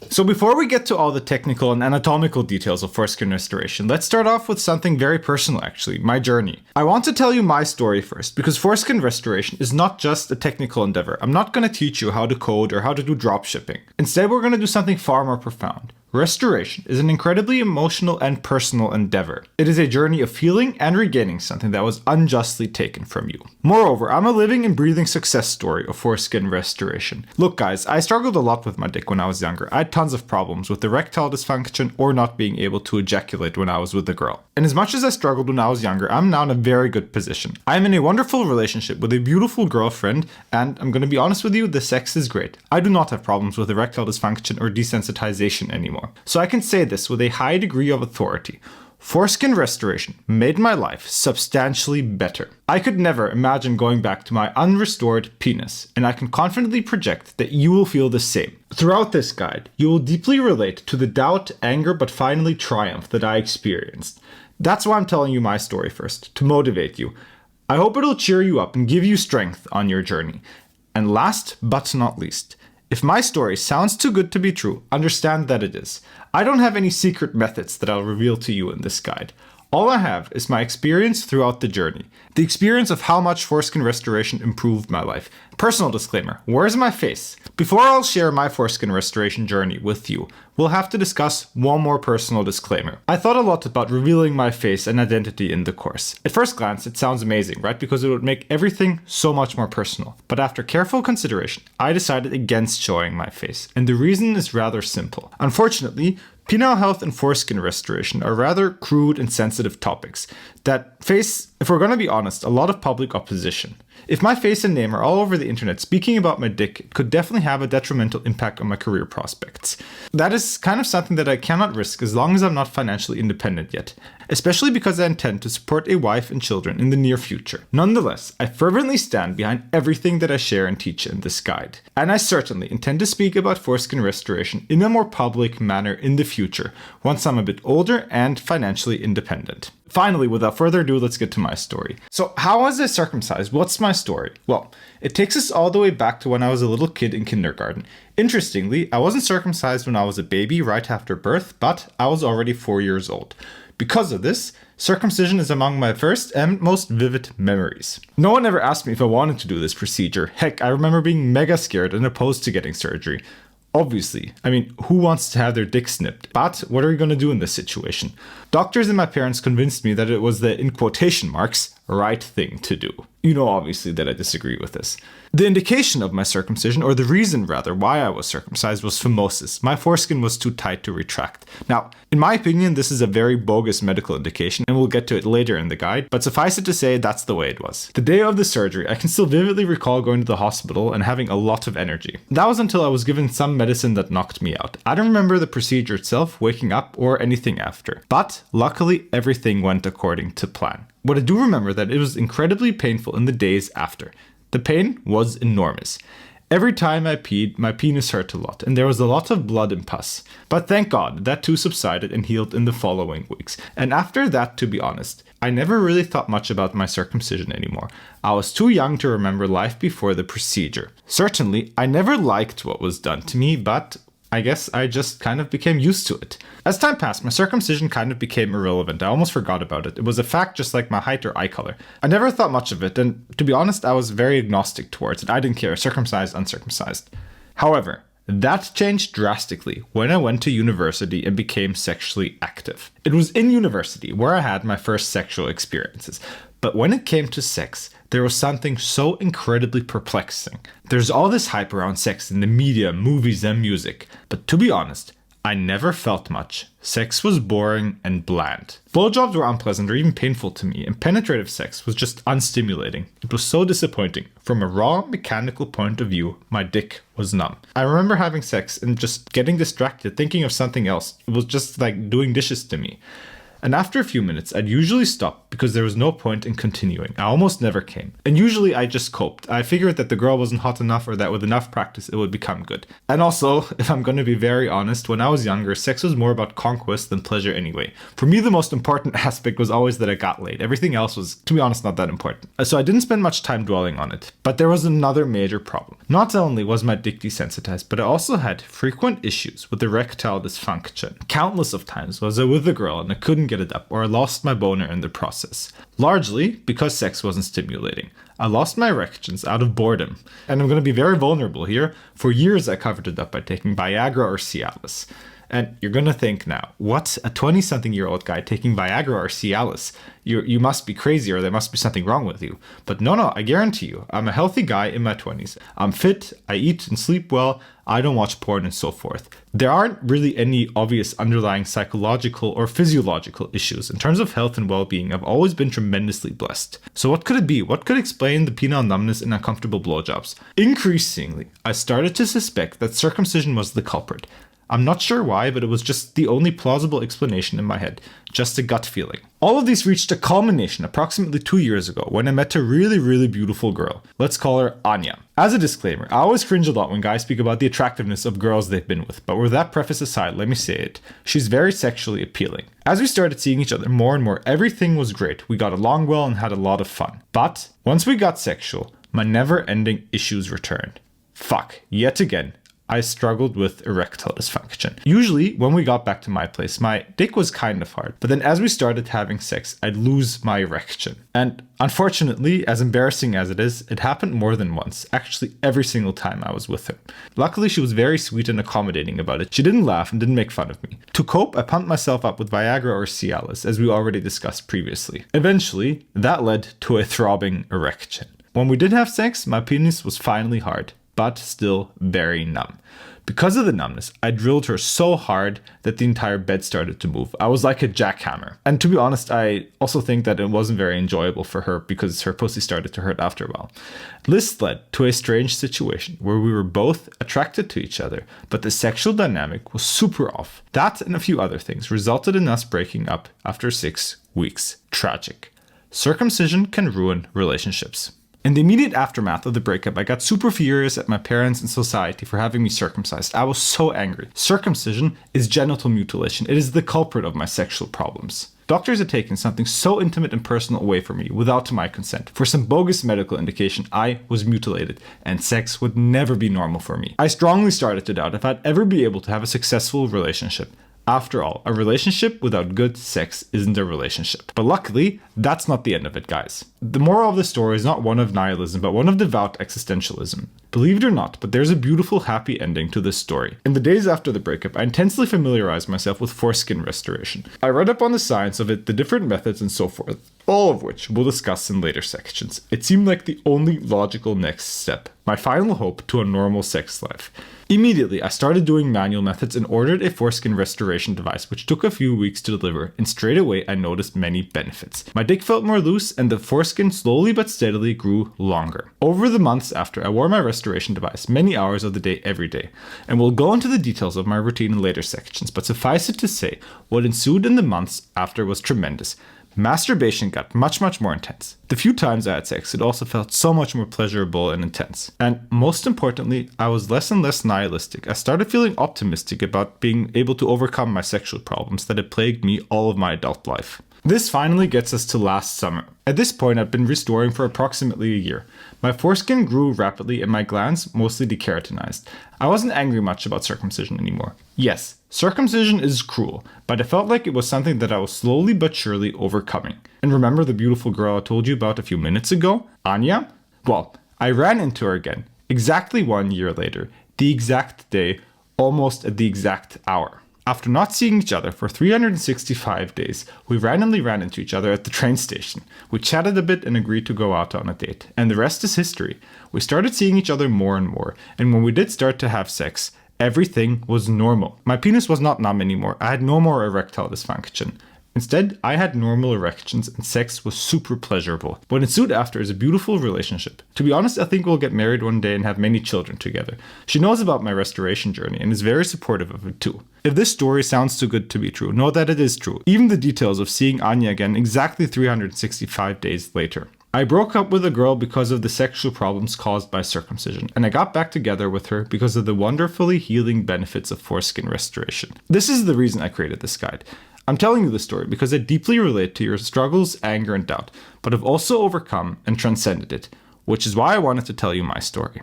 So before we get to all the technical and anatomical details of foreskin restoration, let's start off with something very personal actually, my journey. I want to tell you my story first, because foreskin restoration is not just a technical endeavor. I'm not going to teach you how to code or how to do dropshipping. Instead, we're going to do something far more profound. Restoration is an incredibly emotional and personal endeavor. It is a journey of healing and regaining something that was unjustly taken from you. Moreover, I'm a living and breathing success story of foreskin restoration. Look guys, I struggled a lot with my dick when I was younger. I had tons of problems with erectile dysfunction or not being able to ejaculate when I was with a girl. And as much as I struggled when I was younger, I'm now in a very good position. I'm in a wonderful relationship with a beautiful girlfriend, and I'm going to be honest with you, the sex is great. I do not have problems with erectile dysfunction or desensitization anymore. So I can say this with a high degree of authority. Foreskin restoration made my life substantially better. I could never imagine going back to my unrestored penis, and I can confidently project that you will feel the same. Throughout this guide, you will deeply relate to the doubt, anger, but finally triumph that I experienced. That's why I'm telling you my story first, to motivate you. I hope it'll cheer you up and give you strength on your journey. And last but not least, if my story sounds too good to be true, understand that it is. I don't have any secret methods that I'll reveal to you in this guide. All I have is my experience throughout the journey. The experience of how much foreskin restoration improved my life. Personal disclaimer, where's my face? Before I'll share my foreskin restoration journey with you, we'll have to discuss one more personal disclaimer. I thought a lot about revealing my face and identity in the course. At first glance, it sounds amazing, right? Because it would make everything so much more personal. But after careful consideration, I decided against showing my face. And the reason is rather simple. Unfortunately, penile health and foreskin restoration are rather crude and sensitive topics that face, if we're going to be honest, a lot of public opposition. If my face and name are all over the internet speaking about my dick, it could definitely have a detrimental impact on my career prospects. That is kind of something that I cannot risk as long as I'm not financially independent yet, especially because I intend to support a wife and children in the near future. Nonetheless, I fervently stand behind everything that I share and teach in this guide. And I certainly intend to speak about foreskin restoration in a more public manner in the future, once I'm a bit older and financially independent. Finally, without further ado, let's get to my story. So, how was I circumcised? What's my story? Well, it takes us all the way back to when I was a little kid in kindergarten. Interestingly, I wasn't circumcised when I was a baby right after birth, but I was already 4 years old. Because of this, circumcision is among my first and most vivid memories. No one ever asked me if I wanted to do this procedure. Heck, I remember being mega scared and opposed to getting surgery. Obviously, I mean, who wants to have their dick snipped? But what are you going to do in this situation? Doctors and my parents convinced me that it was the, in quotation marks, right thing to do. You know, obviously, that I disagree with this. The indication of my circumcision, or the reason rather why I was circumcised, was phimosis. My foreskin was too tight to retract. Now, in my opinion, this is a very bogus medical indication, and we'll get to it later in the guide, but suffice it to say, that's the way it was. The day of the surgery, I can still vividly recall going to the hospital and having a lot of energy. That was until I was given some medicine that knocked me out. I don't remember the procedure itself, waking up, or anything after. But, luckily, everything went according to plan. What I do remember that it was incredibly painful in the days after. The pain was enormous. Every time I peed, my penis hurt a lot, and there was a lot of blood and pus. But thank God, that too subsided and healed in the following weeks. And after that, to be honest, I never really thought much about my circumcision anymore. I was too young to remember life before the procedure. Certainly, I never liked what was done to me, but I guess I just kind of became used to it. As time passed, my circumcision kind of became irrelevant. I almost forgot about it. It was a fact just like my height or eye color. I never thought much of it, and to be honest, I was very agnostic towards it. I didn't care, circumcised, uncircumcised. However, that changed drastically when I went to university and became sexually active. It was in university where I had my first sexual experiences. But when it came to sex, there was something so incredibly perplexing. There's all this hype around sex in the media, movies, and music. But to be honest, I never felt much. Sex was boring and bland. Blowjobs were unpleasant or even painful to me, and penetrative sex was just unstimulating. It was so disappointing. From a raw, mechanical point of view, my dick was numb. I remember having sex and just getting distracted, thinking of something else. It was just like doing dishes to me. And after a few minutes, I'd usually stop because there was no point in continuing. I almost never came. And usually I just coped. I figured that the girl wasn't hot enough or that with enough practice it would become good. And also, if I'm going to be very honest, when I was younger, sex was more about conquest than pleasure anyway. For me, the most important aspect was always that I got laid. Everything else was, to be honest, not that important. So I didn't spend much time dwelling on it. But there was another major problem. Not only was my dick desensitized, but I also had frequent issues with erectile dysfunction. Countless of times was I with a girl and I couldn't get it up, or I lost my boner in the process. Largely because sex wasn't stimulating. I lost my erections out of boredom. And I'm going to be very vulnerable here. For years I covered it up by taking Viagra or Cialis. And you're going to think now, what? A 20-something-year-old guy taking Viagra or Cialis? You must be crazy or there must be something wrong with you. But no, I guarantee you, I'm a healthy guy in my 20s. I'm fit, I eat and sleep well, I don't watch porn and so forth. There aren't really any obvious underlying psychological or physiological issues. In terms of health and well-being, I've always been tremendously blessed. So what could it be? What could explain the penile numbness and uncomfortable blowjobs? Increasingly, I started to suspect that circumcision was the culprit. I'm not sure why, but it was just the only plausible explanation in my head. Just a gut feeling. All of these reached a culmination approximately 2 years ago when I met a really beautiful girl. Let's call her Anya. As a disclaimer, I always cringe a lot when guys speak about the attractiveness of girls they've been with, but with that preface aside, let me say it. She's very sexually appealing. As we started seeing each other more and more, everything was great. We got along well and had a lot of fun. But once we got sexual, my never-ending issues returned. Fuck, yet again. I struggled with erectile dysfunction. Usually, when we got back to my place, my dick was kind of hard, but then as we started having sex, I'd lose my erection. And unfortunately, as embarrassing as it is, it happened more than once, actually every single time I was with her. Luckily, she was very sweet and accommodating about it. She didn't laugh and didn't make fun of me. To cope, I pumped myself up with Viagra or Cialis, as we already discussed previously. Eventually, that led to a throbbing erection. When we did have sex, my penis was finally hard, but still very numb. Because of the numbness, I drilled her so hard that the entire bed started to move. I was like a jackhammer. And to be honest, I also think that it wasn't very enjoyable for her because her pussy started to hurt after a while. This led to a strange situation where we were both attracted to each other, but the sexual dynamic was super off. That and a few other things resulted in us breaking up after 6 weeks. Tragic. Circumcision can ruin relationships. In the immediate aftermath of the breakup, I got super furious at my parents and society for having me circumcised. I was so angry. Circumcision is genital mutilation. It is the culprit of my sexual problems. Doctors had taken something so intimate and personal away from me without my consent. For some bogus medical indication, I was mutilated, and sex would never be normal for me. I strongly started to doubt if I'd ever be able to have a successful relationship. After all, a relationship without good sex isn't a relationship. But luckily, that's not the end of it, guys. The moral of the story is not one of nihilism, but one of devout existentialism. Believe it or not, but there's a beautiful, happy ending to this story. In the days after the breakup, I intensely familiarized myself with foreskin restoration. I read up on the science of it, the different methods, and so forth, all of which we'll discuss in later sections. It seemed like the only logical next step, my final hope to a normal sex life. Immediately, I started doing manual methods and ordered a foreskin restoration device, which took a few weeks to deliver, and straight away I noticed many benefits. My dick felt more loose, and the foreskin slowly but steadily grew longer. Over the months after, I wore my restoration device many hours of the day every day, and we'll go into the details of my routine in later sections, but suffice it to say, what ensued in the months after was tremendous. Masturbation got much more intense. The few times I had sex, it also felt so much more pleasurable and intense. And most importantly, I was less and less nihilistic. I started feeling optimistic about being able to overcome my sexual problems that had plagued me all of my adult life. This finally gets us to last summer. At this point, I'd been restoring for approximately a year. My foreskin grew rapidly and my glands mostly dekeratinized. I wasn't angry much about circumcision anymore. Yes, circumcision is cruel, but I felt like it was something that I was slowly but surely overcoming. And remember the beautiful girl I told you about a few minutes ago? Anya? Well, I ran into her again, exactly 1 year later, the exact day, almost at the exact hour. After not seeing each other for 365 days, we randomly ran into each other at the train station. We chatted a bit and agreed to go out on a date. And the rest is history. We started seeing each other more and more, and when we did start to have sex, everything was normal. My penis was not numb anymore. I had no more erectile dysfunction. Instead, I had normal erections and sex was super pleasurable. What ensued after is a beautiful relationship. To be honest, I think we'll get married one day and have many children together. She knows about my restoration journey and is very supportive of it too. If this story sounds too good to be true, know that it is true. Even the details of seeing Anya again exactly 365 days later. I broke up with a girl because of the sexual problems caused by circumcision, and I got back together with her because of the wonderfully healing benefits of foreskin restoration. This is the reason I created this guide. I'm telling you this story because I deeply relate to your struggles, anger, and doubt, but have also overcome and transcended it, which is why I wanted to tell you my story.